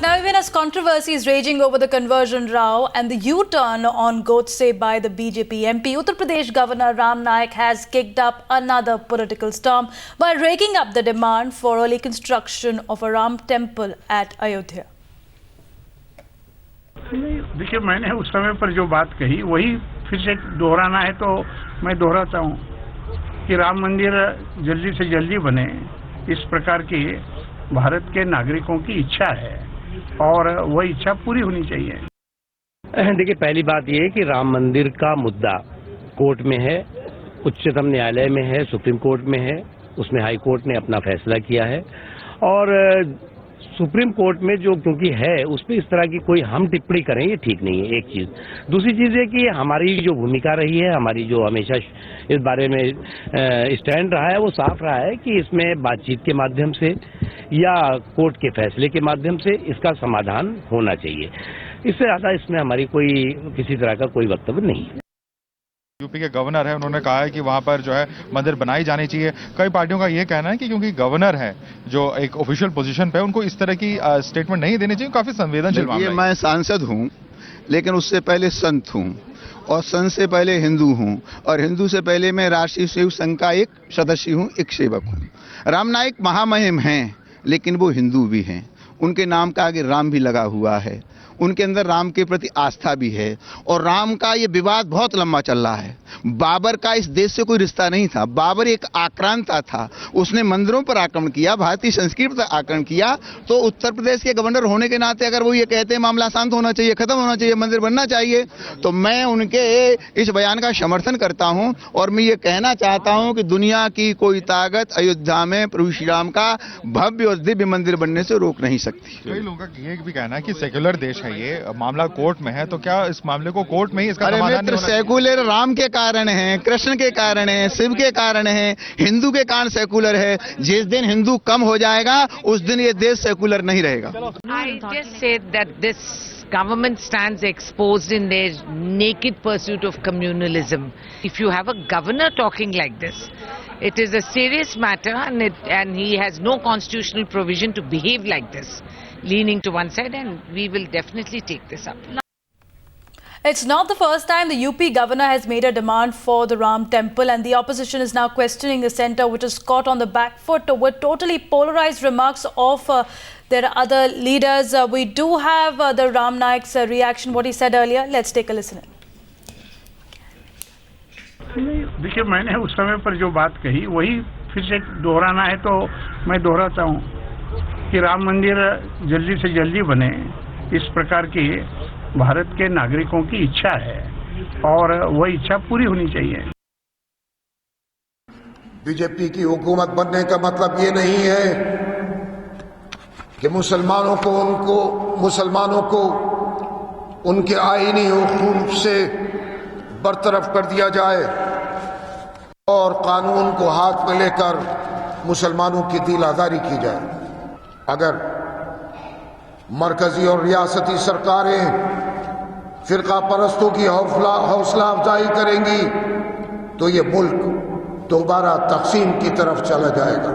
back. Now, even as controversy is raging over the conversion row and the U-turn on Godse by the BJP MP, Uttar Pradesh Governor Ram Naik has kicked up another political storm by raking up the demand for early construction of a Ram temple at Ayodhya. देखिए, मैंने उस समय पर जो बात कही वही फिर से दोहराना है तो मैं दोहराता हूँ कि राम मंदिर जल्दी से जल्दी बने, इस प्रकार की भारत के नागरिकों की इच्छा है और वह इच्छा पूरी होनी चाहिए। देखिए, पहली बात यह है कि राम मंदिर का मुद्दा कोर्ट में है, उच्चतम न्यायालय में है, सुप्रीम कोर्ट में है। उसमें हाई कोर्ट ने अपना फैसला किया है और सुप्रीम कोर्ट में जो क्योंकि है उस पर इस तरह की कोई हम टिप्पणी करें ये ठीक नहीं है। एक चीज, दूसरी चीज है कि हमारी जो भूमिका रही है, हमारी जो हमेशा इस बारे में स्टैंड रहा है वो साफ रहा है कि इसमें बातचीत के माध्यम से या कोर्ट के फैसले के माध्यम से इसका समाधान होना चाहिए। इससे ज्यादा इसमें हमारी कोई किसी तरह का कोई वक्तव्य नहीं है। यूपी के गवर्नर है, उन्होंने कहा है कि वहां पर जो है मंदिर बनाई जानी चाहिए। कई पार्टियों का यह कहना है कि क्योंकि गवर्नर है जो एक ऑफिशियल पोजीशन पे, उनको इस तरह की स्टेटमेंट नहीं देनी चाहिए। काफी संवेदनशील मामला है। मैं सांसद हूं, लेकिन उससे पहले संत हूं और संत से पहले हिंदू हूं और हिंदू से पहले मैं राष्ट्रीय शिव संघ का एक सदस्य हूं, एक सेवक हूं। राम नाइक महामहिम हैं, लेकिन वो हिंदू भी हैं। उनके नाम का आगे राम भी लगा हुआ है। उनके अंदर राम के प्रति आस्था भी है और राम का ये विवाद बहुत लंबा चल रहा है। बाबर का इस देश से कोई रिश्ता नहीं था। बाबर एक आक्रांता था, उसने मंदिरों पर आक्रमण किया, भारतीय संस्कृति पर आक्रमण किया। तो उत्तर प्रदेश के गवर्नर होने के नाते अगर वो ये कहते हैं मामला शांत होना चाहिए, खत्म होना चाहिए, मंदिर बनना चाहिए, तो मैं उनके इस बयान का समर्थन करता हूं और मैं ये कहना चाहता हूं कि दुनिया की कोई ताकत अयोध्या में प्रभु श्री राम का भव्य और दिव्य मंदिर बनने से रोक नहीं सकती। कई लोगों का ये भी कहना है कि सेक्युलर देश है, ये मामला कोर्ट में है, तो क्या इस मामले को कोर्ट में ही इसका समाधान नहीं होना चाहिए? सेकुलर राम के कारण है, कृष्ण के कारण है, शिव के कारण है, हिंदू के कारण सेकुलर है। जिस दिन हिंदू कम हो जाएगा उस दिन ये देश सेकुलर नहीं रहेगा। I just said that this government stands exposed in their naked pursuit of communalism. If you have a governor talking like this, it is a serious matter and he has no constitutional provision to behave like this, leaning to one side, and we will definitely take this up. It's not the first time the UP governor has made a demand for the Ram temple, and the opposition is now questioning the centre, which is caught on the back foot with totally polarized remarks of their other leaders. We do have the Ram Naik's reaction, what he said earlier. Let's take a listen. देखिए, मैंने उस समय पर जो बात कही वही फिर से दोहराना है तो मैं दोहराता हूँ कि राम मंदिर जल्दी से जल्दी बने, इस प्रकार की भारत के नागरिकों की इच्छा है और वह इच्छा पूरी होनी चाहिए। बीजेपी की हुकूमत बनने का मतलब ये नहीं है कि मुसलमानों को उनके आईनी हुकूक से बरतरफ कर दिया जाए और कानून को हाथ में लेकर मुसलमानों की दिल आजारी की जाए। अगर मरकजी और रियासती सरकारें फिरका परस्तों की हौसला अफजाई करेंगी तो ये मुल्क दोबारा तकसीम की तरफ चला जाएगा।